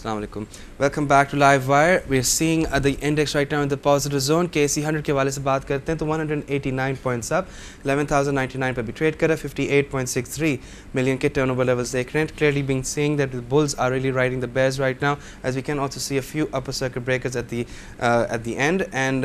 Assalamu alaikum. Welcome back to Live Wire. We are seeing the index right now in the positive zone. KC 100 के वाले से बात करते हैं तो 189 points up, 11,099 पे भी trade कर रहा है, 58.63 million के turnover levels देख रहे हैं. Clearly being seeing that the bulls are really riding the bears right now, as we can also see a few upper circuit breakers at the end, and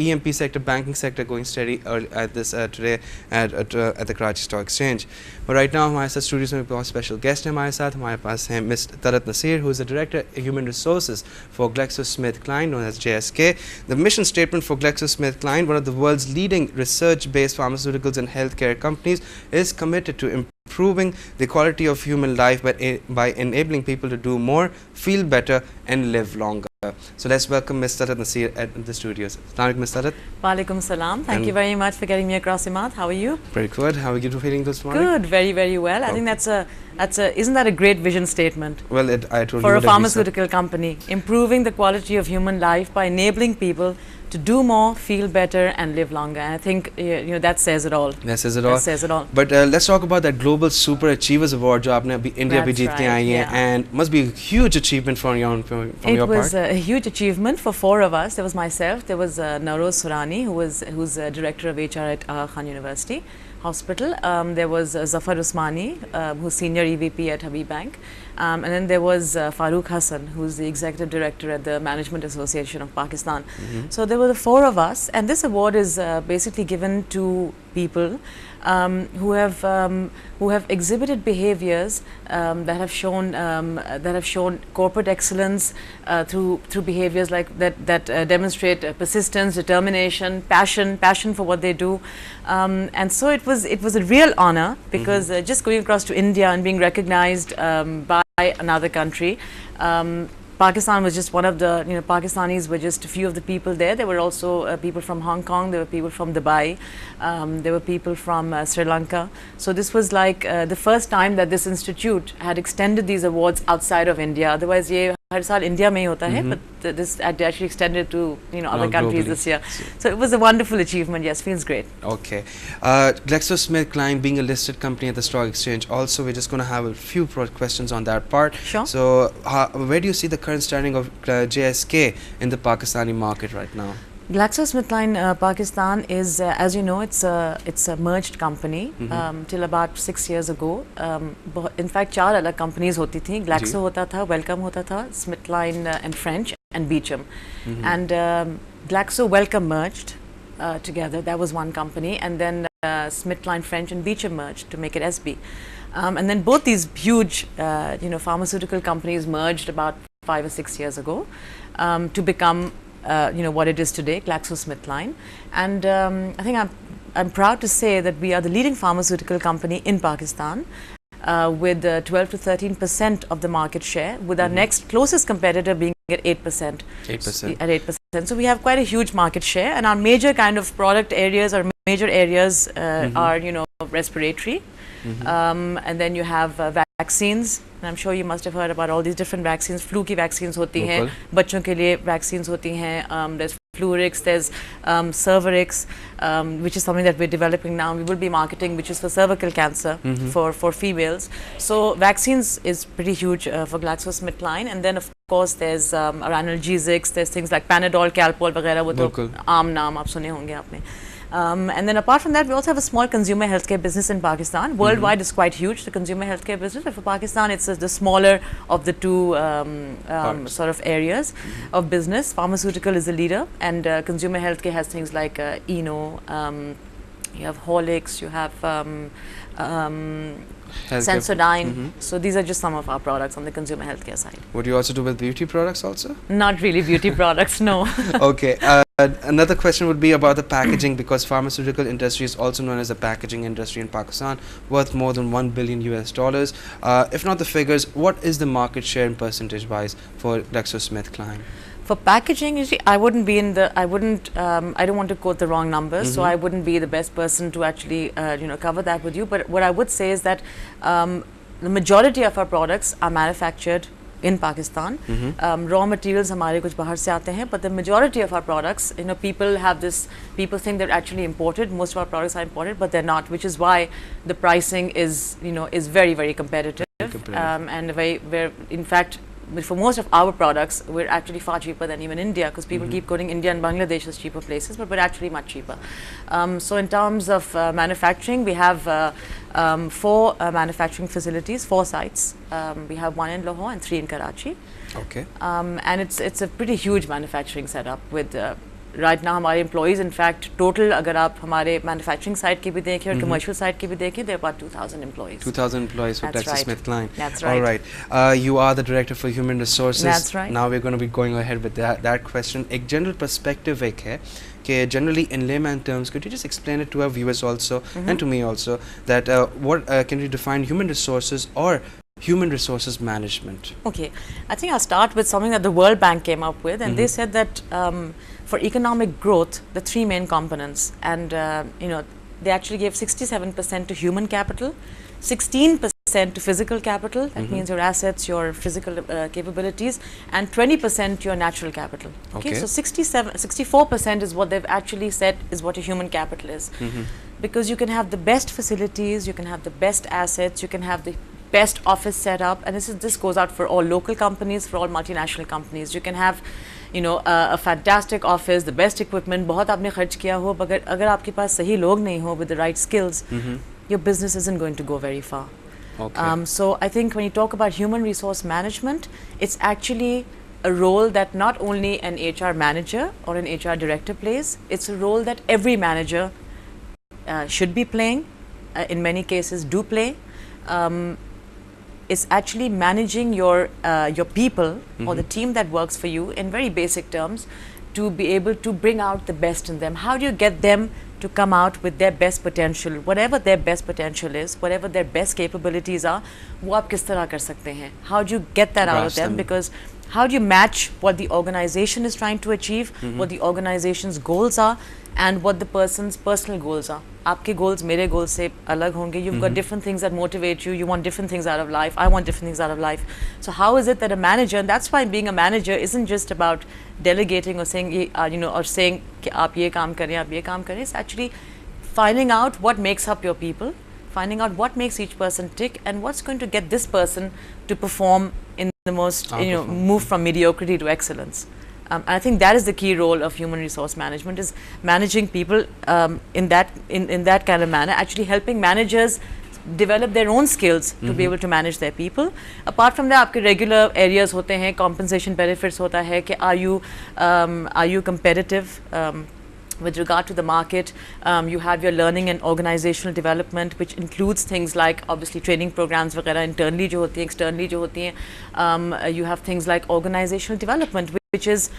EMP sector, banking sector going steady at this today at the Karachi Stock Exchange. But right now हमारे साथ studios में बहुत special guest हैं. हमारे साथ हमारे पास हैं miss Talat Naseer, who is the Director Human Resources for GlaxoSmithKline, known as JSK. The mission statement for GlaxoSmithKline, one of the world's leading research-based pharmaceuticals and healthcare companies, is committed to improving the quality of human life by enabling people to do more, feel better, and live longer. So let's welcome Ms. Talat Naseer at the studios. Assalamu alaikum, Ms. Talat. Walaikum salam. Thank you very much for getting me across, Imad. How are you? Very good. How are you feeling this morning? Good, very, very well. I think isn't that a great vision statement? Well, I told you for a pharmaceutical company, improving the quality of human life by enabling people to do more, feel better, and live longer. And I think that says it all. That says it all. That says it all. But let's talk about that Global Super Achievers Award, जो आपने अभी India भी जीत के आई हैं, and must be a huge achievement from your part. It was a huge achievement for four of us. There was myself, there was Naroz Surani, who's Director of HR at Khan University Hospital. There was Zafar Usmani, who's Senior EVP at Habib Bank. And then there was Farooq Hassan, who's the Executive Director at the Management Association of Pakistan. So there were the four of us, and this award is basically given to people who have exhibited behaviors that have shown corporate excellence through behaviors like that demonstrate persistence, determination, passion for what they do, and so it was a real honor, because just going across to India and being recognized by another country. Pakistan was just one of the, Pakistanis were just a few of the people there. There were also people from Hong Kong, there were people from Dubai, there were people from Sri Lanka. So this was like the first time that this institute had extended these awards outside of India. Otherwise, ये हर साल India में ही होता है, but this had actually extended to other countries this year. So it was a wonderful achievement. Yes, feels great. Okay, GlaxoSmithKline being a listed company at the stock exchange. Also, we're just going to have a few questions on that part. Sure. So, where do you see the current standing of JSK in the Pakistani market right now? GlaxoSmithKline Pakistan is, as you know, it's a merged company. Till about 6 years ago. In fact, 4 अलग companies होती थी. Glaxo होता था, Wellcome होता था, SmithKline and French, and Beecham. And Glaxo Wellcome merged together. That was one company, and then SmithKline French and Beecham merged to make it SB. And then both these huge, pharmaceutical companies merged about 5 or 6 years ago to become what it is today, GlaxoSmithKline. And I think I'm proud to say that we are the leading pharmaceutical company in Pakistan, with 12 to 13% of the market share, with our next closest competitor being at 8%. 8%. At 8%. So we have quite a huge market share, and our major kind of product areas or major areas are, respiratory, and then you have vaccines. And I'm sure you must have heard about all these different vaccines. Flu की vaccines होती हैं, बच्चों के लिए vaccines होती हैं. There's Flurix, there's Cervarix, which is something that we're developing now. We will be marketing, which is for cervical cancer for females. So vaccines is pretty huge for GlaxoSmithKline. And then of course there's our analgesics. There's things like Panadol, Calpol, वगैरह वो तो आम नाम आप सुने होंगे आपने. And then apart from that, we also have a small consumer healthcare business in Pakistan. Worldwide is quite huge, the consumer healthcare business, but for Pakistan it's the smaller of the two sort of areas of business. Pharmaceutical is the leader, and consumer healthcare has things like Eno, you have Horlicks, you have Sensodyne. So these are just some of our products on the consumer healthcare side. Would you also do with beauty products also? Not really beauty products, no. Okay. Another question would be about the packaging, because pharmaceutical industry is also known as the packaging industry in Pakistan, worth more than $1 billion US. If not the figures, what is the market share in percentage wise for GlaxoSmithKline? For packaging, usually I wouldn't be in the, I don't want to quote the wrong numbers, so I wouldn't be the best person to actually, cover that with you. But what I would say is that the majority of our products are manufactured in Pakistan. Raw materials हमारे कुछ बाहर से आते हैं, but the majority of our products, people think they're actually imported. Most of our products are imported, but they're not, which is why the pricing is, is very, very competitive. And in fact, but for most of our products, we're actually far cheaper than even India, because people keep quoting India and Bangladesh as cheaper places, but we're actually much cheaper. So in terms of manufacturing, we have 4 manufacturing facilities, 4 sites. We have 1 in Lahore and 3 in Karachi. Okay. And it's a pretty huge manufacturing setup with right now हमारे employees, in fact total अगर आप हमारे manufacturing side की भी देखें और commercial side की भी देखें, there are about 2,000 employees. 2,000 employees for That's right. GlaxoSmithKline. That's right. All right. You are the director for human resources. That's right. Now we're going to be going ahead with that question. एक general perspective एक है कि generally in layman terms, could you just explain it to our viewers also and to me also that what can you define human resources or human resources management? Okay, I think I'll start with something that the World Bank came up with, and they said that for economic growth, the 3 main components, and you know, they actually gave 67% to human capital, 16% to physical capital, that means your assets, your physical capabilities, and 20% to your natural capital. Okay, so 64% is what they've actually said is what a human capital is, because you can have the best facilities, you can have the best assets, you can have the best office setup, and this goes out for all local companies, for all multinational companies. You can have, you know, a fantastic office, the best equipment, बहुत आपने खर्च किया हो, मगर अगर आपके पास सही लोग नहीं हो with the right skills, your business isn't going to go very far. Okay. So I think when you talk about human resource management, it's actually a role that not only an HR manager or an HR director plays, it's a role that every manager should be playing, in many cases do play. Is actually managing your people or the team that works for you in very basic terms to be able to bring out the best in them. How do you get them to come out with their best potential, whatever their best potential is, whatever their best capabilities are, वो आप किस तरह कर सकते हैं? How do you get that out of them? Because how do you match what the organization is trying to achieve, what the organization's goals are, and what the person's personal goals are? आपके goals मेरे goals से अलग होंगे. You've got different things that motivate you. You want different things out of life. I want different things out of life. So how is it that a manager, and that's why being a manager isn't just about delegating or saying, you know, or saying कि आप ये काम करें, आप ये काम करें. It's actually finding out what makes up your people, finding out what makes each person tick, and what's going to get this person to perform in the most, you know, move from mediocrity to excellence. I think that is the key role of human resource management, is managing people in that kind of manner, actually helping managers develop their own skills to be able to manage their people. Apart from that, आपके regular areas होते हैं, compensation benefits होता है कि are you competitive with regard to the market. You have your learning and organizational development, which includes things like obviously training programs वगैरह internally जो होती हैं, externally जो होती हैं. You have things like organizational development, which is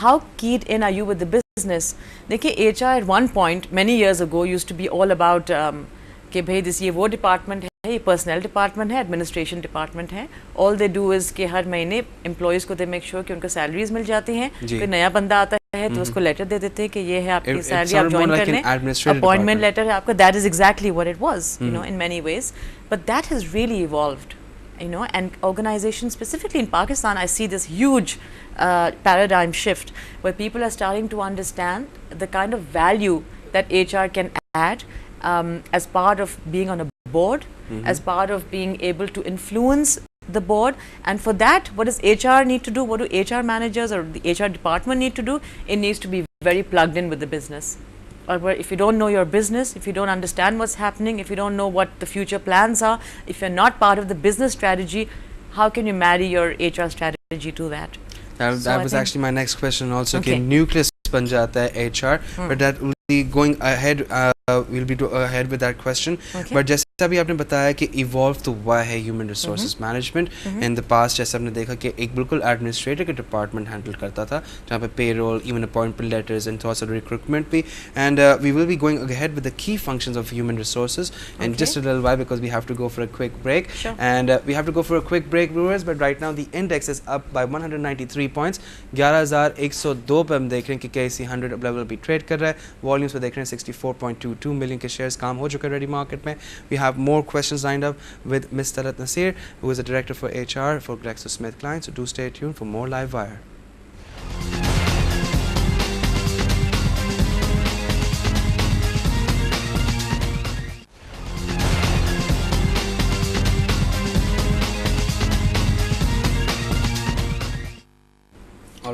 how keyed in are you with the business. देखिए HR at one point many years ago used to be all about कि भाई दिस ये वो डिपार्टमेंट है, ये पर्सनल डिपार्टमेंट है, administration department है. All they do is कि हर महीने एम्प्लॉयज़ को दे मेक श्योर कि उनको सैलरीज मिल जाती हैं. फिर नया बंदा आता है तो उसको लेटर दे देते हैं कि ये है आपकी सैलरी, आप ज्वाइन कर लें. अपॉइंटमेंट लेटर है आपका. That is exactly what it was, you know, in many ways. But that has really evolved, you know, and organizations specifically in Pakistan, I see this huge paradigm shift where people are starting to understand the kind of value that HR can add as part of being on a board, as part of being able to influence the board. And for that, what does HR need to do? What do HR managers or the HR department need to do? It needs to be very plugged in with the business. Or if you don't know your business, if you don't understand what's happening, if you don't know what the future plans are, if you're not part of the business strategy, how can you marry your HR strategy to that? That was actually my next question also. Okay. Nucleus बन जाता है HR, but that will be going ahead. We'll be ahead with that question. Okay. But जैसे अभी आपने बताया कि evolve तो हुआ है human resources management. In the past जैसे आपने देखा कि एक बिल्कुल administrator के department handle करता था, जहाँ पे payroll, even appointment letters and also recruitment भी. And we will be going ahead with the key functions of human resources in just a little while, because we have to go for a quick break. Sure. And we have to go for a quick break, viewers. But right now the index is up by 193 points. 11,102 पे हम देख रहे हैं कि KC 100 अब level भी trade कर रहा है. Volumes पे देख रहे हैं 64.22 million के shares काम हो चुके हैं ready market में. We have more questions lined up with Ms. Talat Naseer, who is the director for HR for GlaxoSmithKline. So do stay tuned for more Live Wire.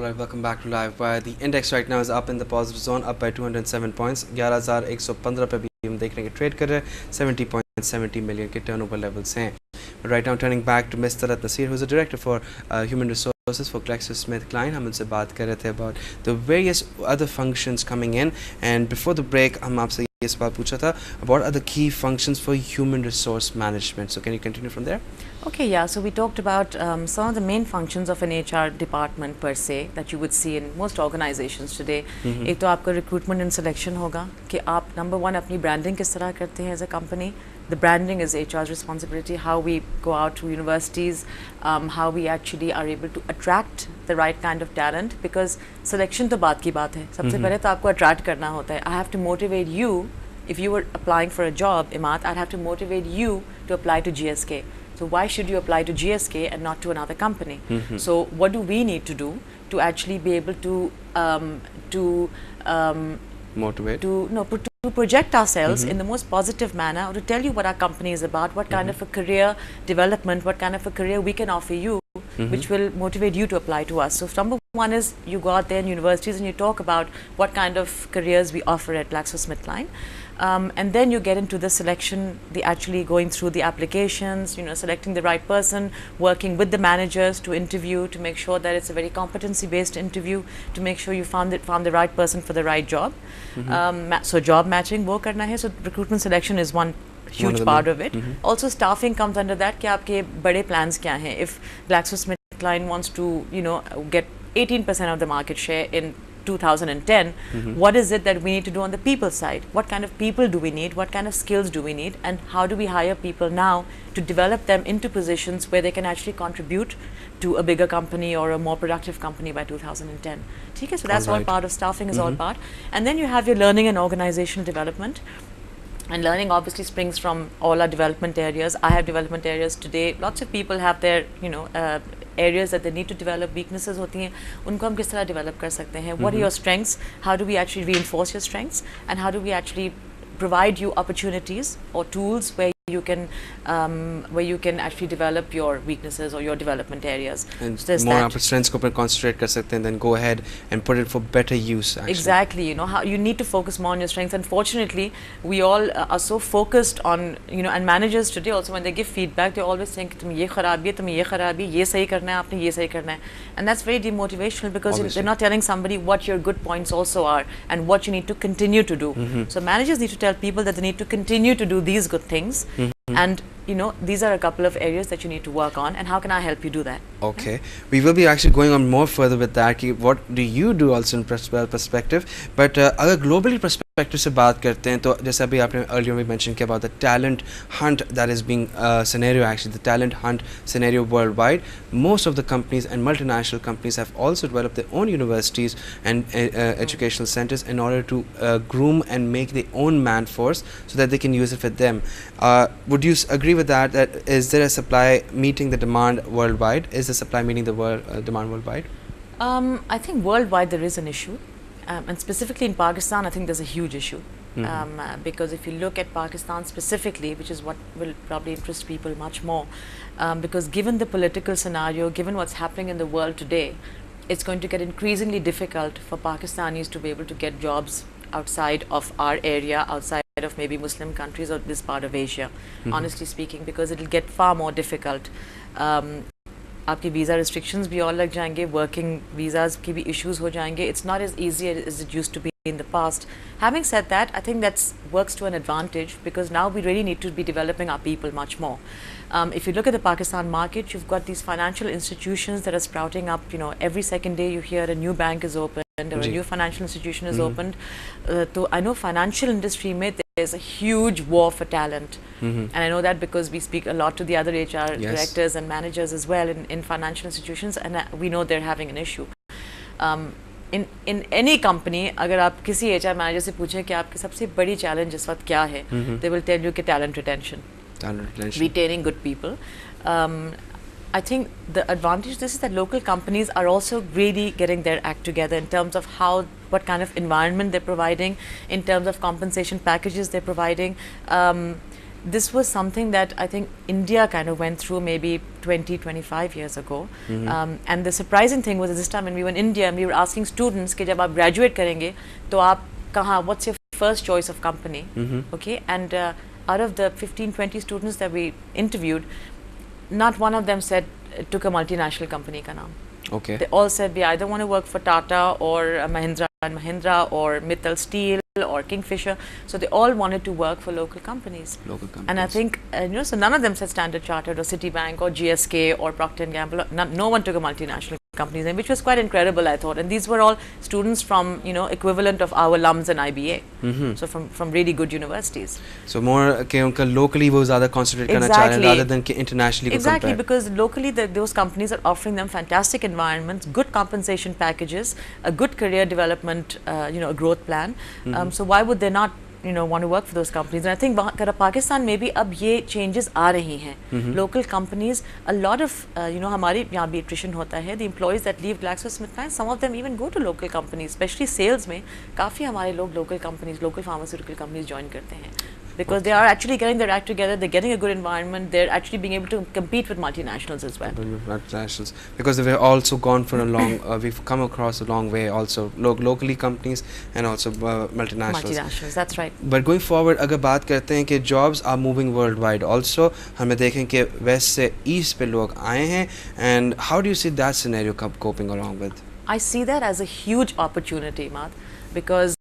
Alright, welcome back to Live Wire. The index right now is up in the positive zone, up by 207 points. 11,115 पे भी हम देख रहे हैं कि trade कर रहे हैं 70.70 million के टर्नओवर लेवल्स हैं. But right now turning back to Ms. Talat Naseer, who is the director for human resources for Glaxo Kline. हम उनसे बात कर रहे थे about the various other functions coming in, and before the break हम आपसे ये सवाल पूछा था what are the key functions for human resource management. So can you continue from there? Okay, yeah. So we talked about some of the main functions of an HR department per se that you would see in most organizations today. एक तो आपका recruitment and selection होगा कि आप number one अपनी branding किस तरह करते हैं as a company. The branding is HR's responsibility. How we go out to universities, how we actually are able to attract the right kind of talent. Because selection तो बात की बात है. सबसे पहले तो आपको attract करना होता है. I have to motivate you. If you were applying for a job, Imat, I'd have to motivate you to apply to GSK. So why should you apply to GSK and not to another company? So what do we need to do to actually be able to Motivate? To project ourselves in the most positive manner, or to tell you what our company is about, what kind of a career development, what kind of a career we can offer you, which will motivate you to apply to us. So number one is you go out there in universities and you talk about what kind of careers we offer at GlaxoSmithKline. And then you get into the selection, the actually going through the applications, selecting the right person, working with the managers to interview, to make sure that it's a very competency-based interview, to make sure you found the right person for the right job. So job matching, wo karna hai. So recruitment selection is one huge part of it. Also staffing comes under that. कि आपके बड़े plans क्या हैं? If GlaxoSmithKline wants to, get 18% of the market share in 2010, what is it that we need to do on the people side? What kind of people do we need? What kind of skills do we need? And how do we hire people now to develop them into positions where they can actually contribute to a bigger company or a more productive company by 2010? Okay, so that's all part of staffing, is all part. And then you have your learning and organizational development. And learning obviously springs from all our development areas. I have development areas today. Lots of people have their, areas that they need to develop. Weaknesses होती हैं, उनको हम किस तरह develop कर सकते हैं? What are your strengths? How do we actually reinforce your strengths? And how do we actually provide you opportunities or tools where you can actually develop your weaknesses or your development areas. And so more आप strengths को पर concentrate कर सकते हैं, then go ahead and put it for better use. Actually. Exactly, how you need to focus more on your strengths. Unfortunately, we all are so focused on, and managers today also, when they give feedback, they always think तुम ये खराबी है, तुम ये खराबी, ये सही करना है, आपने ये सही करना है, and that's very demotivational because they're not telling somebody what your good points also are and what you need to continue to do. So managers need to tell people that they need to continue to do these good things. And these are a couple of areas that you need to work on, and how can I help you do that? Okay, we will be actually going on more further with that. What do you do also in perspective? But अगर globally perspective से बात करते हैं तो जैसे अभी आपने earlier we mentioned about the talent hunt that is being the talent hunt scenario worldwide. Most of the companies and multinational companies have also developed their own universities and educational centers in order to groom and make their own man force so that they can use it for them. Would you agree with that? That is there a supply meeting the demand worldwide? Is the supply meeting the demand worldwide? I think worldwide there is an issue, and specifically in Pakistan, I think there's a huge issue. Because if you look at Pakistan specifically, which is what will probably interest people much more, because given the political scenario, given what's happening in the world today, it's going to get increasingly difficult for Pakistanis to be able to get jobs outside of our area, outside of maybe Muslim countries or this part of Asia, honestly speaking, because it'll get far more difficult. आपकी visa restrictions भी और लग जाएंगे, working visas की भी issues हो जाएंगे. It's not as easy as it used to be in the past. Having said that, I think that works to an advantage because now we really need to be developing our people much more. If you look at the Pakistan market, you've got these financial institutions that are sprouting up. Every second day you hear a new bank is opened or a new financial institution is opened. So I know financial industry में there's a huge war for talent. And I know that because we speak a lot to the other HR directors and managers as well in financial institutions, and we know they're having an issue. In any company, अगर आप किसी HR manager से पूछें कि आपकी सबसे बड़ी challenge इस वक्त क्या है, they will tell you कि talent retention. Retaining good people. I think the advantage this is that local companies are also really getting their act together in terms of what kind of environment they're providing, in terms of compensation packages they're providing. this was something that I think India kind of went through maybe 20, 25 years ago. And the surprising thing was at this time when we were in India and we were asking students कि जब आप graduate करेंगे तो आप कहाँ, what's your first choice of company? Okay, and out of the 15, 20 students that we interviewed, not one of them said took a multinational company का नाम. Okay. They all said we either want to work for Tata or Mahindra and Mahindra or Mittal Steel or Kingfisher. So they all wanted to work for local companies. Local companies. And I think, so none of them said Standard Chartered or Citibank or GSK or Procter & Gamble. No one took a multinational companies, and which was quite incredible, I thought. And these were all students from, equivalent of our alums and IBA. So from really good universities. So more locally वो ज़्यादा concentrate करना चाह रहे हैं rather than internationally. Exactly, because locally those companies are offering them fantastic environments, good compensation packages, a good career development, a growth plan. So why would they not want to work for those companies? And I think Pakistan में भी अब ये changes आ रही हैं. Local companies, a lot of हमारे यहाँ भी attrition होता है. The employees that leave GlaxoSmithKline, some of them even go to local companies, especially sales में काफ़ी हमारे लोग local companies, local pharmaceutical companies join करते हैं. Because they are actually getting their act together, they're getting a good environment, they're actually being able to compete with multinationals as well. Multinationals, because they've also gone for a long, we've come across a long way also, locally companies and also multinationals. Multinationals, that's right. But going forward, अगर बात करते हैं कि jobs are moving worldwide also, हमें देखें कि west से east पे लोग आए हैं, and how do you see that scenario coping along with? I see that as a huge opportunity, Maat, because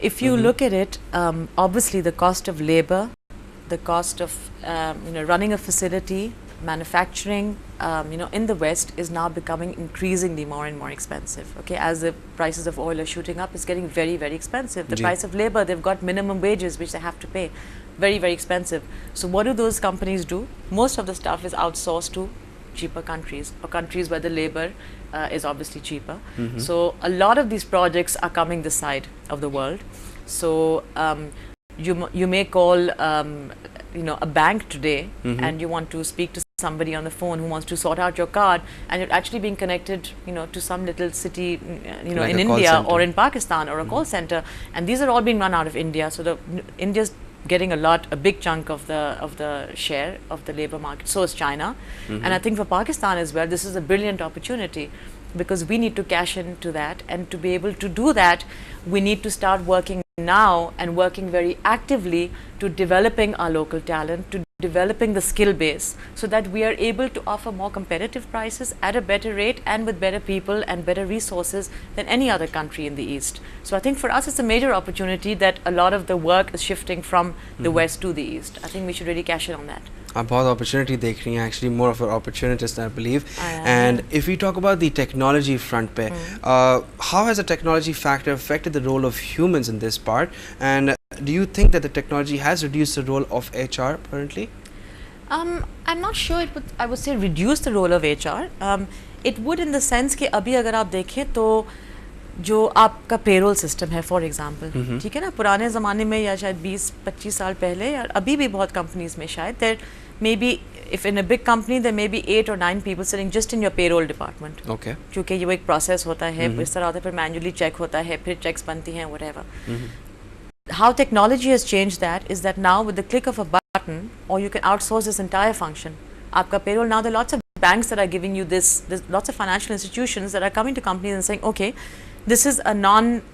if you look at it, obviously the cost of labor, the cost of running a facility, manufacturing, in the West is now becoming increasingly more and more expensive. Okay, as the prices of oil are shooting up, it's getting very, very expensive. The price of labor, they've got minimum wages which they have to pay, very, very expensive. So what do those companies do? Most of the stuff is outsourced to cheaper countries, or countries where the labor is obviously cheaper. So a lot of these projects are coming this side of the world. So you may call a bank today and you want to speak to somebody on the phone who wants to sort out your card, and you're actually being connected to some little city like in India or in Pakistan or a call center, and these are all being run out of India. So India's getting a big chunk of the share of the labor market. So is China. And I think for Pakistan as well, this is a brilliant opportunity, because we need to cash into that, and to be able to do that, we need to start working now and working very actively to developing our local talent, to developing the skill base, so that we are able to offer more competitive prices at a better rate and with better people and better resources than any other country in the East. So I think for us it's a major opportunity that a lot of the work is shifting from the West to the East. I think we should really cash in on that. आप बहुत opportunity देख रही हैं, actually more of an opportunist, I believe. And if we talk about the technology front पे, how has the technology factor affected the role of humans in this part, and do you think that the technology has reduced the role of HR currently? I'm not sure I would say reduce the role of HR. It would, in the sense कि अभी अगर आप देखें तो जो आपका payroll system है, for example, ठीक है ना, पुराने ज़माने में या शायद 20-25 साल पहले, या अभी भी बहुत कंपनीज में शायद there may be, if in a big company there may be 8 or 9 people sitting just in your payroll department. Okay. क्योंकि ये वो एक प्रोसेस होता है, इस तरह होता है, फिर मैन्युअली चेक होता है, फिर चेक्स बनती हैं, whatever. How technology has changed that is that now with the click of a button, or you can outsource this entire function. आपका payroll, now there are lots of banks that are giving you this, there's lots of financial institutions that are coming to companies and saying, okay, this is a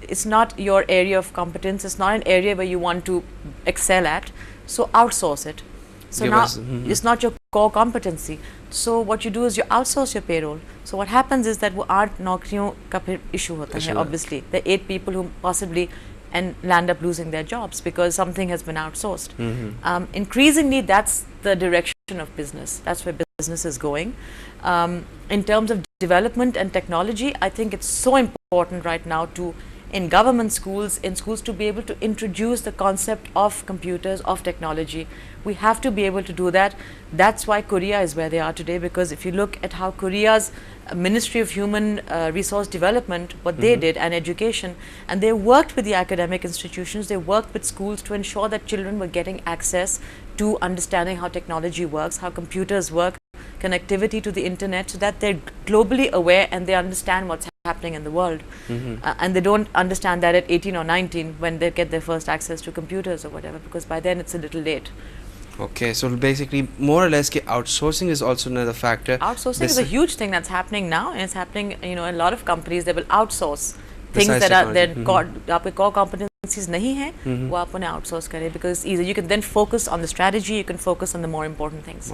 it's not your area of competence, it's not an area where you want to excel at, so outsource it. So now it's not your core competency. So what you do is you outsource your payroll. So what happens is that वो 8 नौकरियों का फिर issue होता है, obviously. There are 8 people who possibly and land up losing their jobs because something has been outsourced. Increasingly, that's the direction of business. That's where business is going. In terms of development and technology, I think it's so important right now to, in government schools, in schools, to be able to introduce the concept of computers, of technology. We have to be able to do that. That's why Korea is where they are today, because if you look at how Korea's Ministry of Human Resource Development, what they did, and education, and they worked with the academic institutions, they worked with schools to ensure that children were getting access to understanding how technology works, how computers work, connectivity to the internet, so that they're globally aware and they understand what's happening in the world. And they don't understand that at 18 or 19 when they get their first access to computers or whatever, because by then it's a little late. Okay, so basically more or less outsourcing is also another factor. Outsourcing is a huge thing that's happening now, and it's happening, you know, a lot of companies, they will outsource things that are their core competencies nahi hai, wo aap unhe outsource kare, because it's easier. You can then focus on the strategy, you can focus on the more important things.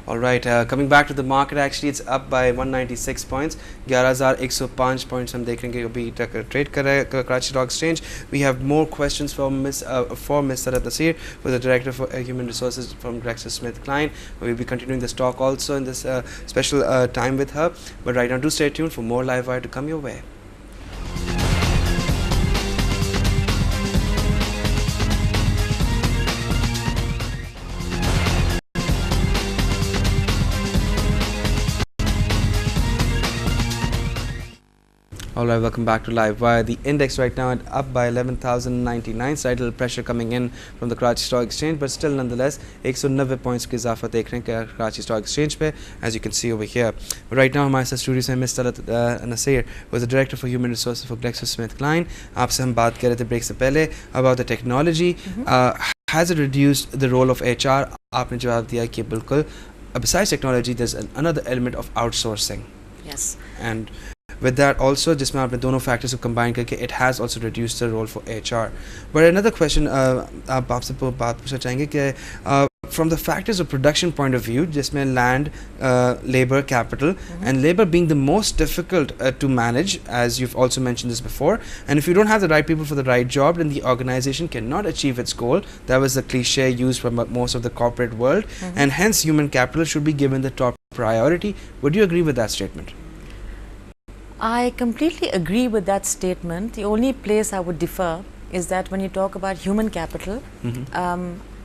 All right, coming back to the market, actually it's up by 196 points. 11,105 points हम देख रहे हैं कि अभी trade कर रहा है Karachi Stock Exchange. We have more questions from Miss Talat Naseer, who is the Director for Human Resources from Glaxo Kline. We'll be continuing this talk also in this special time with her. But right now, do stay tuned for more live wire to come your way. Alright, welcome back to Live Wire. The index right now up by 11,099. Slight little pressure coming in from the Karachi Stock Exchange, but still nonetheless 190 points की इजाफा देख रहे हैं Karachi Stock Exchange पे, as you can see over here. But right now हमारे साथ studio से Miss Talat Naseer, who is the Director for Human Resources for GlaxoSmithKline. आपसे हम बात कर रहे थे break से पहले about the technology. Has it reduced the role of HR? आपने जवाब दिया कि बिल्कुल. Besides technology, there's another element of outsourcing. Yes. And with that also, जिसमें आपने दोनों factors को combine करके, it has also reduced the role for HR. But another question, आप आपसे बात पूछना चाहेंगे कि from the factors of production point of view, जिसमें land, labor, capital, and labor being the most difficult to manage, as you've also mentioned this before, and if you don't have the right people for the right job, then the organization cannot achieve its goal. That was the cliche used from most of the corporate world, and hence human capital should be given the top priority. Would you agree with that statement? I completely agree with that statement. The only place I would differ is that when you talk about human capital,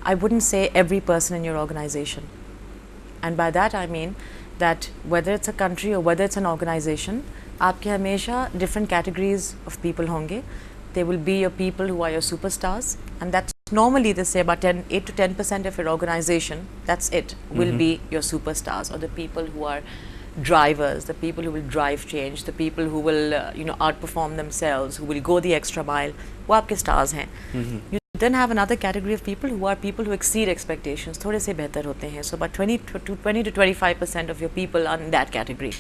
I wouldn't say every person in your organization. And by that I mean that whether it's a country or whether it's an organization, आपके हमेशा different categories of people होंगे. There will be your people who are your superstars, and that's normally they say about 8 to 10% of your organization, that's it, will be your superstars, or the people who are drivers, the people who will drive change, the people who will outperform themselves, who will go the extra mile. वो आपके stars हैं. You then have another category of people who exceed expectations, थोड़े से बेहतर होते हैं. So about 20 to 25% of your people are in that category.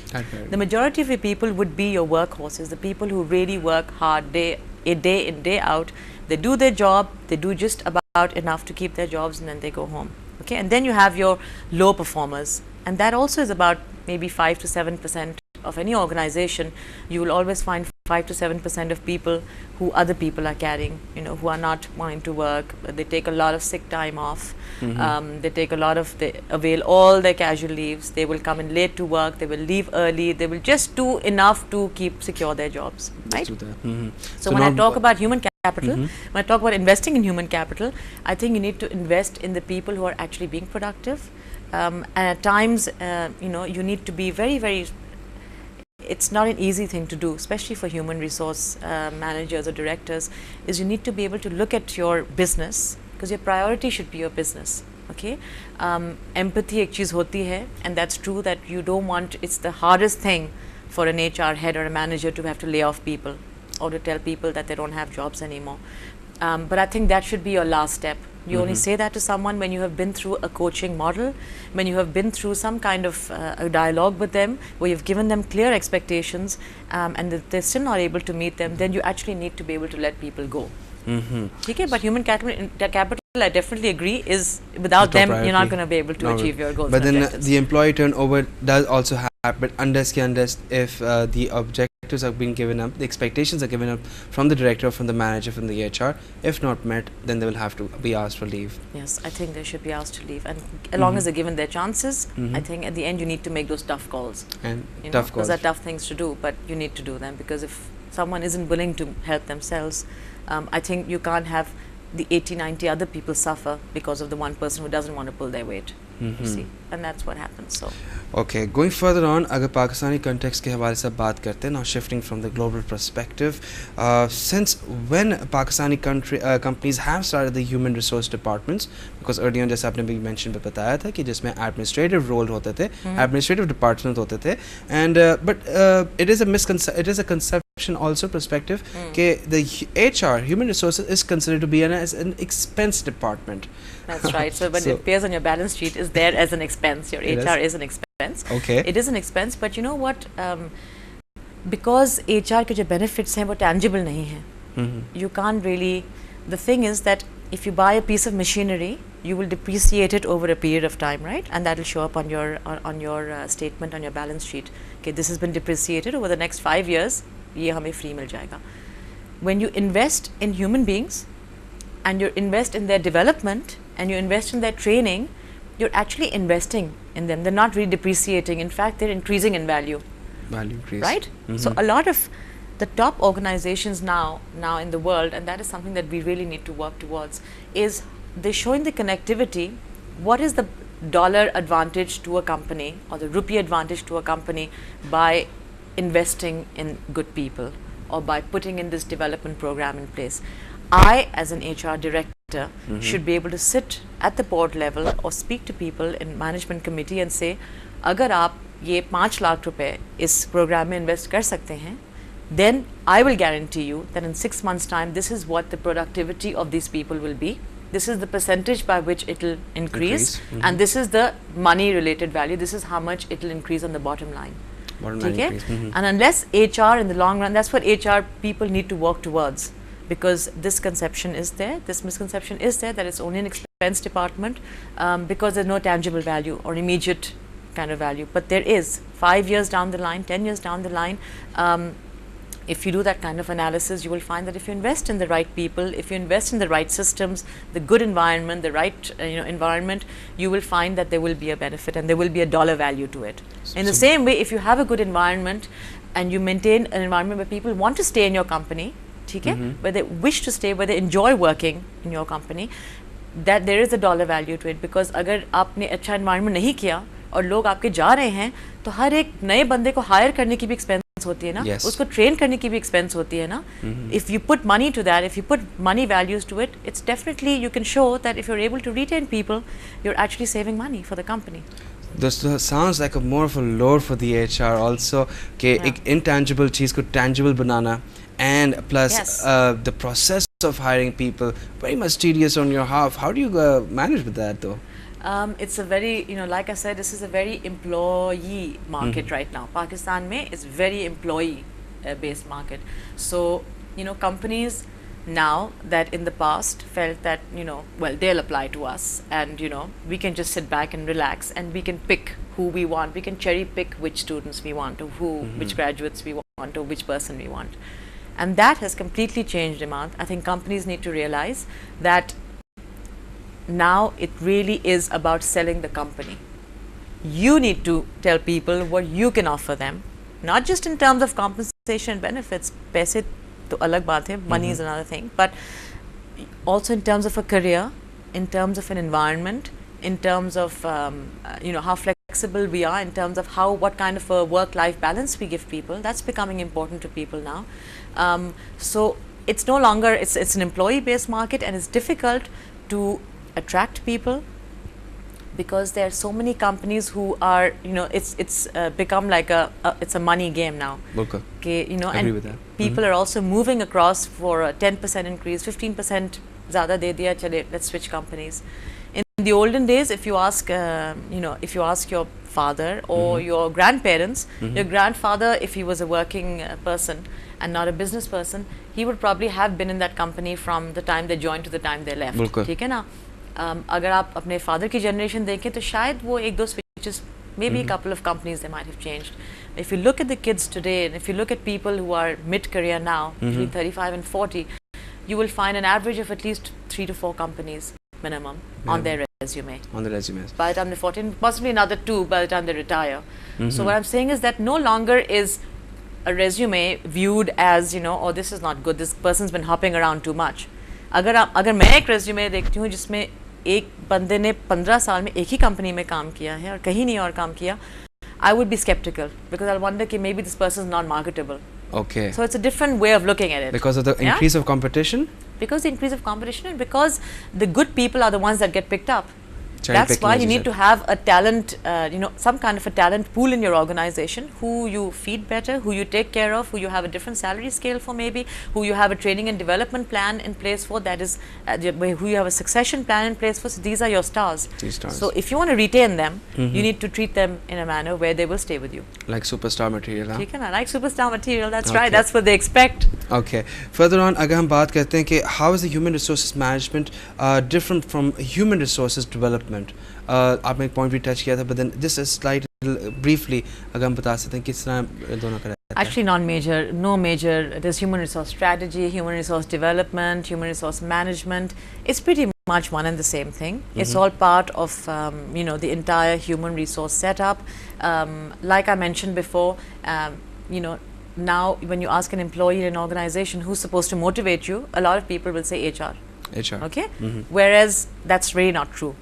The majority of your people would be your workhorses, the people who really work hard day in, day out. They do their job, they do just about enough to keep their jobs, and then they go home. Okay, and then you have your low performers, and that also is about maybe 5 to 7% of any organization. You will always find 5 to 7% of people who other people are carrying, who are not wanting to work. They take a lot of sick time off. They avail all their casual leaves. They will come in late to work. They will leave early. They will just do enough to secure their jobs. Right? So when I talk about human capital, when I talk about investing in human capital, I think you need to invest in the people who are actually being productive. And at times, you need to be very, very. It's not an easy thing to do, especially for human resource managers or directors, is you need to be able to look at your business, because your priority should be your business. Okay, empathy ek cheez hoti hai, and that's true that you don't want. It's the hardest thing for an HR head or a manager to have to lay off people or to tell people that they don't have jobs anymore. But I think that should be your last step. You only say that to someone when you have been through a coaching model, when you have been through some kind of a dialogue with them, where you've given them clear expectations, and that they're still not able to meet them, then you actually need to be able to let people go. Okay, but human capital, I definitely agree, is without them, you're not going to be able to achieve your goals. But then the employee turnover does also happen, unless if the objectives are being given up, the expectations are given up from the director, from the manager, from the HR. If not met, then they will have to be asked for leave. Yes, I think they should be asked to leave, and as long as they're given their chances, I think at the end you need to make those tough calls. And tough calls. Those are tough things to do, but you need to do them, because if someone isn't willing to help themselves, I think you can't have the 80, 90 other people suffer because of the one person who doesn't want to pull their weight. you see, and that's what happens. So Okay, going further on, अगर Pakistani context के हवाले से बात करते हैं, now shifting from the global perspective, since when Pakistani companies have started the human resource departments, because earlier on जैसे आपने भी mention पे बताया था कि जिसमें administrative role होते थे, administrative department होते थे, and but it is a conception also perspective कि the HR human resources is considered to be as an expense department. that's right. So when it appears on your balance sheet, is there as an expense. Your HR is an expense. Okay. It is an expense, but you know what? Because HR के जो benefits हैं वो tangible नहीं हैं. You can't really. The thing is that if you buy a piece of machinery, you will depreciate it over a period of time, right? And that will show up on your statement on your balance sheet. Okay, this has been depreciated over the next 5 years. ये हमें free मिल जाएगा. When you invest in human beings, and you invest in their development, and you invest in their training, you're actually investing in them. They're not really depreciating. In fact, they're increasing in value. Value increase. Right? So a lot of the top organizations now in the world, and that is something that we really need to work towards, is they're showing the connectivity. What is the dollar advantage to a company, or the rupee advantage to a company, by investing in good people, or by putting in this development program in place? I, as an HR director, should be able to sit at the board level or speak to people in management committee and say, अगर आप ये 5 लाख रुपए इस program में invest कर सकते हैं, then I will guarantee you that in 6 months' time, this is what the productivity of these people will be. This is the percentage by which it will increase, and this is the money-related value. This is how much it will increase on the bottom line. Okay? And unless HR in the long run, that's what HR people need to work towards. Because this conception is there, this misconception is there, that it's only an expense department, because there's no tangible value or immediate kind of value. But there is. 5 years down the line, 10 years down the line, if you do that kind of analysis, you will find that if you invest in the right people, if you invest in the right systems, the good environment, the right environment, you will find that there will be a benefit and there will be a dollar value to it. In the same way, if you have a good environment and you maintain an environment where people want to stay in your company, where they wish to stay, where they enjoy working in your company, that there is a dollar value to it. Because अगर आपने अच्छा environment नहीं किया और लोग आपके जा रहे हैं, तो हर एक नए बंदे को hire करने की भी expense होती है ना, उसको train करने की भी expense होती है ना. If you put money to that, if you put money values to it, it's definitely, you can show that if you're able to retain people, you're actually saving money for the company. This sounds like a more of a lure for the HR also, कि एक intangible चीज़ को tangible banana, and plus the process of hiring people very much tedious on your half. How do you manage with that though? It's a very, like I said, this is a very employee market right now. Pakistan mein is very employee based market. So, companies now that in the past felt that, well, they'll apply to us, and, we can just sit back and relax and we can pick who we want. We can cherry pick which students we want, or which graduates we want, or which person we want. And that has completely changed, Imad. I think companies need to realize that now it really is about selling the company. You need to tell people what you can offer them, not just in terms of compensation and benefits. Paise to alag baat hai, money is another thing, but also in terms of a career, in terms of an environment, in terms of how flexible we are, in terms of what kind of a work-life balance we give people. That's becoming important to people now. So it's no longer, it's an employee-based market, and it's difficult to attract people because there are so many companies who are, it's become like it's a money game now. Okay, agree with that. People are also moving across for a 10% increase, 15% ज़्यादा दे दिया, चले, let's switch companies. In the olden days, if you ask, if you ask your father or your grandparents, your grandfather, if he was a working person and not a business person, he would probably have been in that company from the time they joined to the time they left. ठीक है ना? अगर आप अपने father की generation देखें तो शायद वो एक दो switches, maybe a couple of companies they might have changed. If you look at the kids today, and if you look at people who are mid-career now, between 35 and 40, you will find an average of at least 3 to 4 companies minimum on their resume. On the resumes. By the time they're 14, possibly another 2 by the time they retire. So what I'm saying is that no longer is a resume viewed as, oh, this is not good, this person's been hopping around too much. अगर मैं एक resume देखती हूँ जिसमें एक बंदे ने 15 साल में एक ही कंपनी में काम किया है और कहीं नहीं और काम किया, I would be skeptical because I'll wonder कि maybe this person is not marketable. Okay. So it's a different way of looking at it. Because of the increase of competition? Because the increase of competition and because the good people are the ones that get picked up. That's why you need to have a talent, some kind of a talent pool in your organization, who you feed better, who you take care of, who you have a different salary scale for maybe, who you have a training and development plan in place for, that is, who you have a succession plan in place for. So these are your stars. So if you want to retain them, you need to treat them in a manner where they will stay with you. Like superstar material, huh? Like superstar material, that's right, that's what they expect. Okay. Further on, अगर हम बात करते हैं कि how is the human resources management different from human resources development? आपने एक point भी touch किया था, but then just a slight briefly अगर हम बता सकते हैं किस तरह दोनों का रहता है? Actually non-major, no major. There's human resource strategy, human resource development, human resource management. It's pretty much one and the same thing. It's all part of the entire human resource setup. Like I mentioned before, now when you ask an employee in an organization who's supposed to motivate you, a lot of people will say HR. HR. Okay? Whereas that's really not true.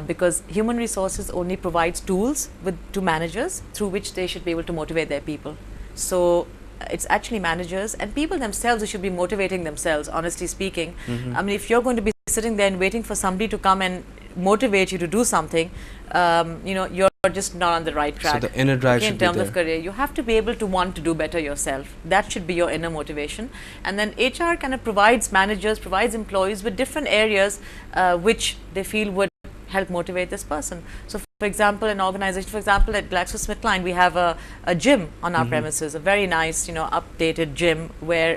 Because human resources only provides tools to managers through which they should be able to motivate their people. So it's actually managers and people themselves who should be motivating themselves, honestly speaking. I mean, if you're going to be sitting there and waiting for somebody to come and motivate you to do something, you're just not on the right track. So the inner drive should be there. In terms of career, you have to be able to want to do better yourself. That should be your inner motivation. And then HR kind of provides managers, provides employees with different areas which they feel would help motivate this person. So for example, an organization, for example at Kline, we have a gym on our premises, a very nice, updated gym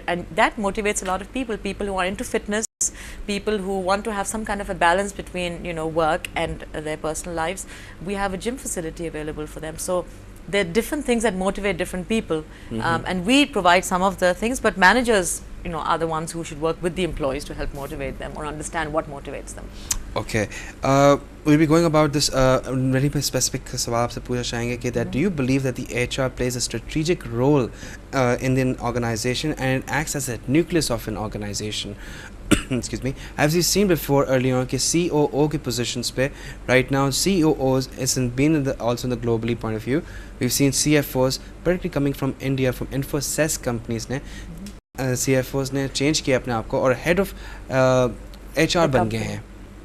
and that motivates a lot of people who are into fitness, people who want to have some kind of a balance between, work and their personal lives. We have a gym facility available for them. So there are different things that motivate different people, and we provide some of the things, but managers, are the ones who should work with the employees to help motivate them or understand what motivates them. Okay, we'll be going about this very specific सवाल आपसे पूछना चाहेंगे that do you believe that the HR plays a strategic role in the organization and it acts as a nucleus of an organization? Excuse me. As we've seen before earlier on, COO के positions पे right now COOs isn't been also in the globally point of view. We've seen CFOs, particularly coming from India, from Infosys companies ने CFOs ने change किया अपने आप को और head of HR बन गए हैं.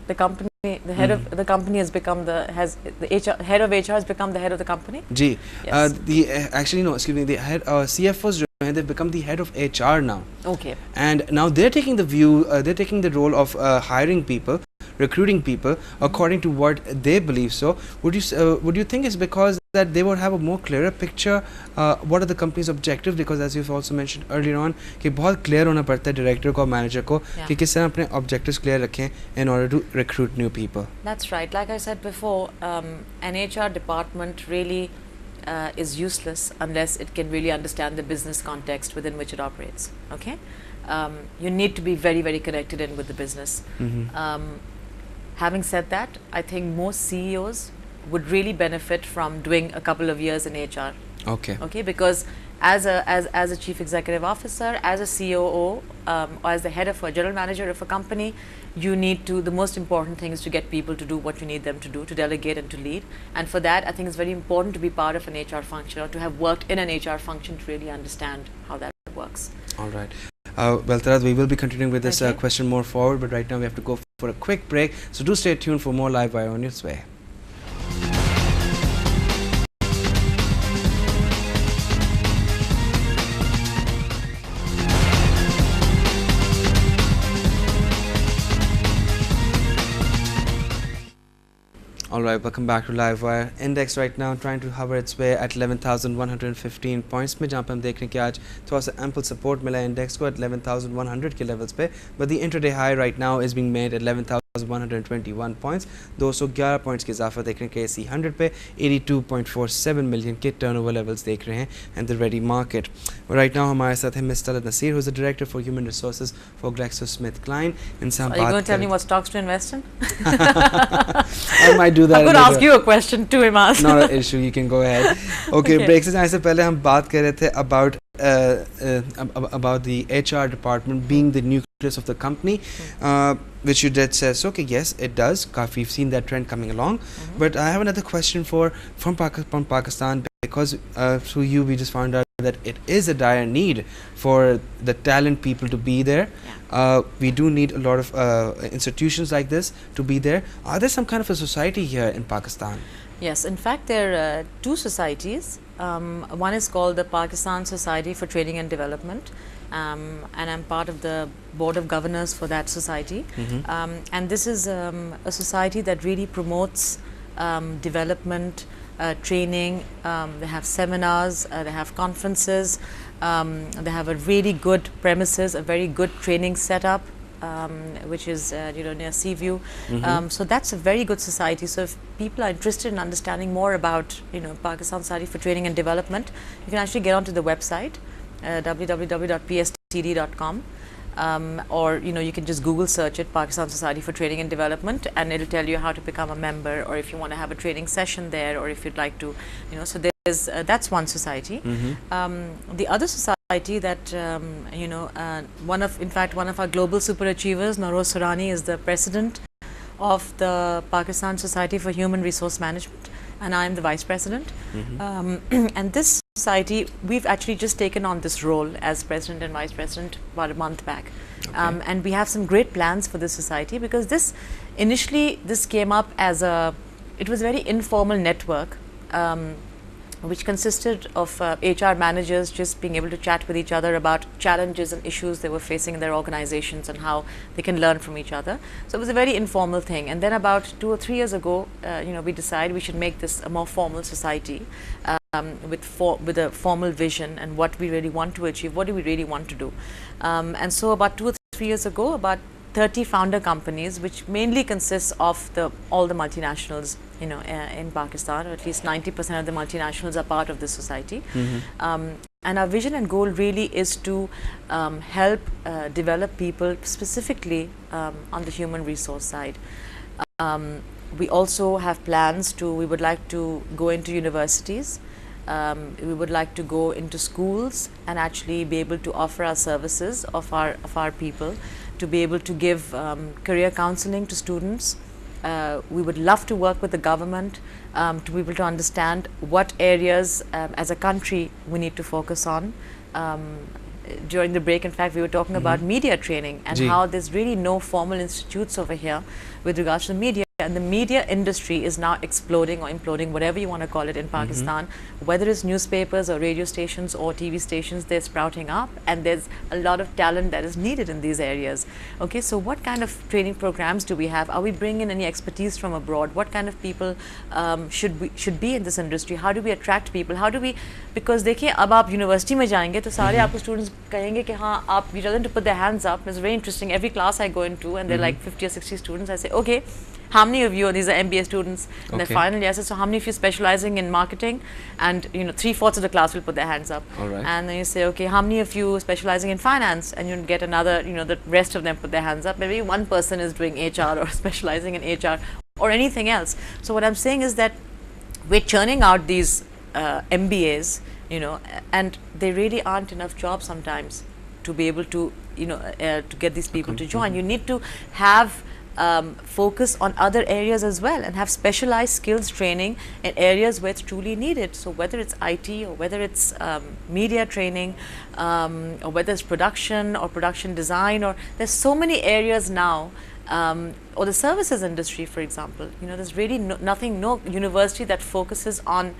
The company, the head of the company has become the head of HR has become the head of the company. Ji. Yes. Actually no, excuse me. The head CFOs they've become the head of HR now. Okay. And now they're taking the view, they're taking the role of hiring people, recruiting people according to what they believe. So would you think it's because that they would have a more clearer picture what are the company's objectives, because as you've also mentioned earlier on कि बहुत clear होना पड़ता है director को, manager को कि किस तरह अपने objectives clear रखें in order to recruit new people. That's right. Like I said before, an HR department really is useless unless it can really understand the business context within which it operates. Okay, you need to be very, very connected in with the business. Having said that, I think most CEOs would really benefit from doing a couple of years in HR. Okay. Okay, because as a chief executive officer, as a COO, or as the head of a general manager of a company, you need to, the most important thing is to get people to do what you need them to do, to delegate and to lead. And for that, I think it's very important to be part of an HR function or to have worked in an HR function to really understand how that works. All right. Well, Talat, we will be continuing with this question more forward, but right now we have to go for a quick break. So do stay tuned for more Live Wire on your way. Alright, welcome back to Live Wire. Index right now trying to hover its way at 11,115 points में, जहाँ पे हम देख रहे हैं कि आज थोड़ा सा ample support मिला है इंडेक्स को at 11,100 के levels पे, but the intraday high right now is being made at 11,121 points. 211 points के इजाफा देख रहे हैं KSE 100 पे, 82.47 million के turnover levels देख रहे हैं and the ready market. Right now हमारे साथ है Miss Talat Naseer, who is the director for human resources for Kline. इनसे हम बात करें. Are you going to tell me what stocks to invest in? I might do that. I'm going to ask you a question too, Imas. Not an issue, you can go ahead. Okay, break से जाने से पहले हम बात कर रहे थे about about the HR department being the nucleus of the company, which you did says, okay, yes, it does. We've seen that trend coming along. But I have another question from Pakistan, because through you we just found out that it is a dire need for the talent people to be there. We do need a lot of institutions like this to be there. Are there some kind of a society here in Pakistan? Yes, in fact there are two societies. One is called the Pakistan Society for Training and Development, and I'm part of the board of governors for that society. And this is a society that really promotes development, training. They have seminars, they have conferences, they have a really good premises, a very good training setup, which is near Seaview. So that's a very good society. So if people are interested in understanding more about Pakistan Society for Training and Development, you can actually get onto the website www.pstd.com. Or you can just Google search it, Pakistan Society for Training and Development, and it'll tell you how to become a member, or if you want to have a training session there, or if you'd like to, so there's that's one society. The other society that one of our global super achievers, Naroz Surani, is the president of the Pakistan Society for Human Resource Management, and I am the vice president. And this society, we've actually just taken on this role as president and vice president about a month back. And we have some great plans for this society, because this came up as it was a very informal network, which consisted of HR managers just being able to chat with each other about challenges and issues they were facing in their organizations and how they can learn from each other. So it was a very informal thing. And then about 2 or 3 years ago, we decided we should make this a more formal society, with a formal vision and what we really want to achieve, what do we really want to do. And so about 2 or 3 years ago, about 30 founder companies, which mainly consists of all the multinationals in Pakistan, or at least 90% of the multinationals are part of this society. And our vision and goal really is to help develop people specifically on the human resource side. We also have plans we would like to go into universities. We would like to go into schools and actually be able to offer our services of our people, to be able to give career counseling to students. We would love to work with the government to be able to understand what areas as a country we need to focus on. During the break, in fact, we were talking about media training and how there's really no formal institutes over here with regards to the media. And the media industry is now exploding or imploding, whatever you want to call it, in Pakistan. Whether it's newspapers or radio stations or TV stations, they're sprouting up, and there's a lot of talent that is needed in these areas. Okay, so what kind of training programs do we have? Are we bringing in any expertise from abroad? What kind of people should be in this industry? How do we attract people? How do we, because देखिए अब आप university में जाएंगे तो सारे आपको students कहेंगे कि हाँ आप, you tell them to put their hands up. It's very interesting. Every class I go into, and they're like 50 or 60 students, I say, okay, how many of you, these are MBA students in their final year, so how many of you specializing in marketing? And 3/4 of the class will put their hands up. And then you say, okay, how many of you specializing in finance? And you get another, the rest of them put their hands up. Maybe one person is doing HR or specializing in HR or anything else. So what I'm saying is that we're churning out these MBAs, and there really aren't enough jobs sometimes to be able to, to get these people to join. You need to have focus on other areas as well, and have specialized skills training in areas where it's truly needed. So whether it's IT, or whether it's media training, or whether it's production or production design, or there's so many areas now, or the services industry, for example. There's really no university that focuses on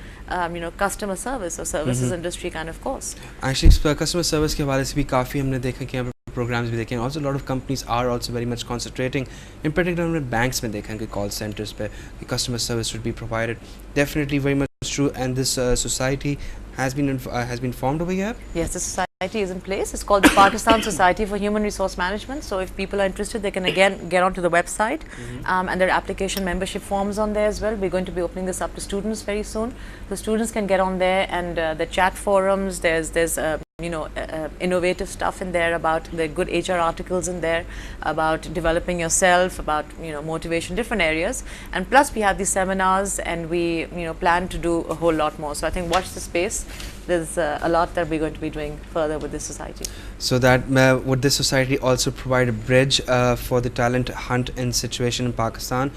customer service or services industry kind of course. Actually, customer service के हवाले से भी काफ़ी हमने देखा कि यहाँ programs भी देखे हैं. Also, a lot of companies are also very much concentrating, in particular हमने banks में देखा है कि call centers पे customer service should be provided. Definitely very much true. And this society has been formed over here. Yes, the society is in place. It's called the Pakistan Society for Human Resource Management. So if people are interested, they can again get onto the website, and there are application membership forms on there as well. We're going to be opening this up to students very soon. The students can get on there, and the chat forums, there's innovative stuff in there about the good HR articles in there about developing yourself, about motivation, different areas. And plus we have these seminars, and we plan to do a whole lot more. So I think watch the space. there's a lot that we're going to be doing further with this society. So that would this society also provide a bridge for the talent hunt and situation in Pakistan?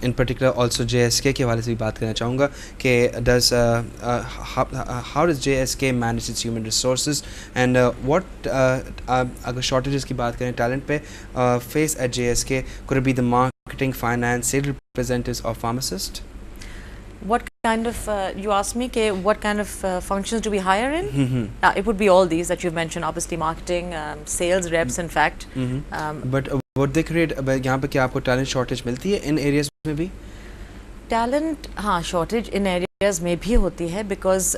In particular, also JSK के हवाले से भी बात करना चाहूँगा कि how does JSK manage its human resources and what अगर shortages की बात करें talent पे face at JSK, could it be the marketing, finance, sales representatives or pharmacists? What kind of, you asked me, what kind of functions do we hire in? It would be all these that you've mentioned, obviously marketing, sales reps in fact. But would they create, यहाँ पे क्या आपको talent shortage मिलती है in areas में भी? Talent, हाँ, shortage in areas में भी होती है because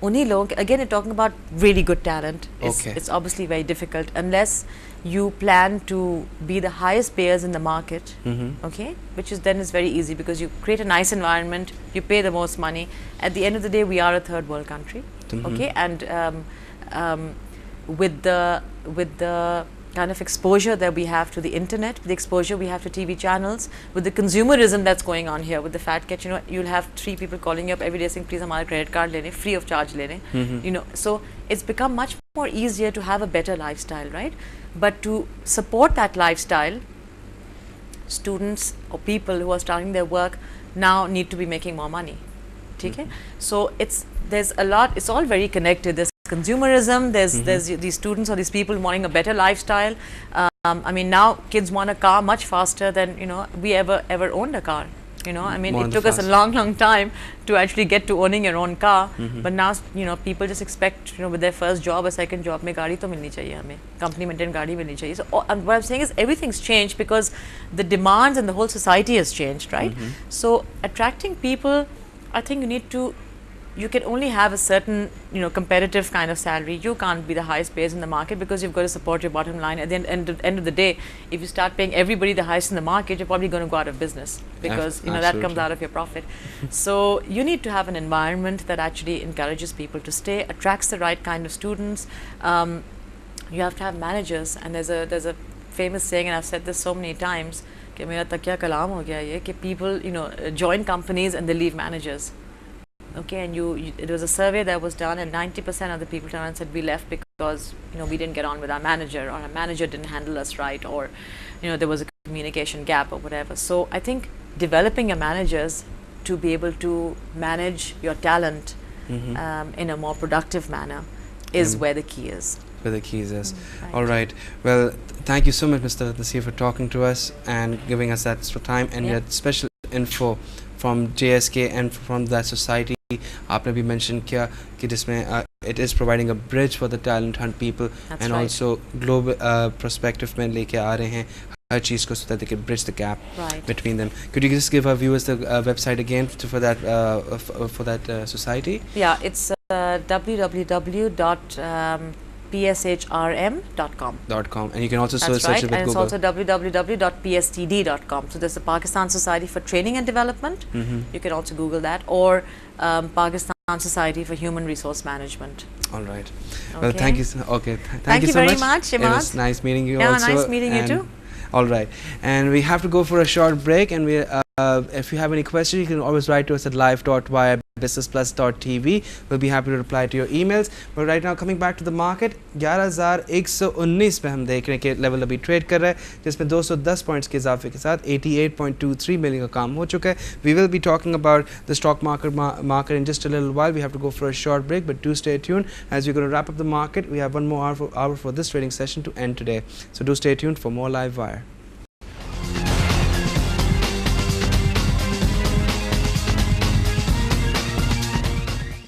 उन्हीं लोग, again you're talking about really good talent. It's obviously very difficult unless you plan to be the highest payers in the market, okay, which is then is very easy because you create a nice environment, you pay the most money. At the end of the day, we are a third world country, okay, and with the kind of exposure that we have to the internet, the exposure we have to TV channels, with the consumerism that's going on here, with the fact that, you know, you'll have 3 people calling you up every day saying, please hamara credit card lene, free of charge lene, you know, so it's become much more easier to have a better lifestyle, right? But to support that lifestyle, students or people who are starting their work now need to be making more money. Okay? So there's a lot, it's all very connected. There's consumerism, there's these students or these people wanting a better lifestyle. I mean, now kids want a car much faster than, you know, we ever owned a car. You know, I mean, it took us a long time to actually get to owning your own car. But now, you know, people just expect, you know, with their first job or second job, mein gaadi to milni chahiye hame, company maintained gaadi milni chahiye. So what I'm saying is everything's changed because the demands and the whole society has changed, right? So attracting people, I think you can only have a certain, you know, competitive kind of salary. You can't be the highest pays in the market because you've got to support your bottom line. At the end of the day, if you start paying everybody the highest in the market, you're probably going to go out of business because, you know, that comes out of your profit. So you need to have an environment that actually encourages people to stay, attracts the right kind of students. You have to have managers, and there's a famous saying, and I've said this so many times, कि मेरा तकिया कलाम हो गया ये कि people, you know, join companies and they leave managers. Okay, and it was a survey that was done, and 90% of the people turned and said we left because, you know, we didn't get on with our manager, or our manager didn't handle us right, or, you know, there was a communication gap or whatever. So I think developing your managers to be able to manage your talent in a more productive manner is where the key is. Where the keys is. Right. All right. Well, thank you so much, Mr. Naseer, for talking to us and giving us that extra time and your special info from JSK and from that society. आपने भी mention किया कि जिसमें it is providing a bridge for the talent hunt people. That's and right. Also global perspective में लेके आ रहे हैं हर चीज़ को so that they can bridge the gap between them. Could you just give our viewers the website again for that society? Yeah, it's www.pshrm.com. And you can also search it with Google. And it's also www.pstd.com. So there's the Pakistan Society for Training and Development. You can also Google that, or Pakistan Society for Human Resource Management. All right. Well, thank you. Okay. Thank you so very much, It was nice meeting you. Yeah, also. Nice meeting you too. All right. And we have to go for a short break. And if you have any questions, you can always write to us at live.wirebusinessplus.tv. We'll be happy to reply to your emails. But right now, coming back to the market, 11,119 पे हम देख रहे हैं कि level अभी trade कर रहा है, जिसमें 210 पॉइंट्स के इजाफे के साथ 88.23 मिलियन का काम हो चुका है. We will be talking about the stock market in just a little while. We have to go for a short break, but do stay tuned as we're going to wrap up the market. We have one more hour for this trading session to end today. So do stay tuned for more Live Wire.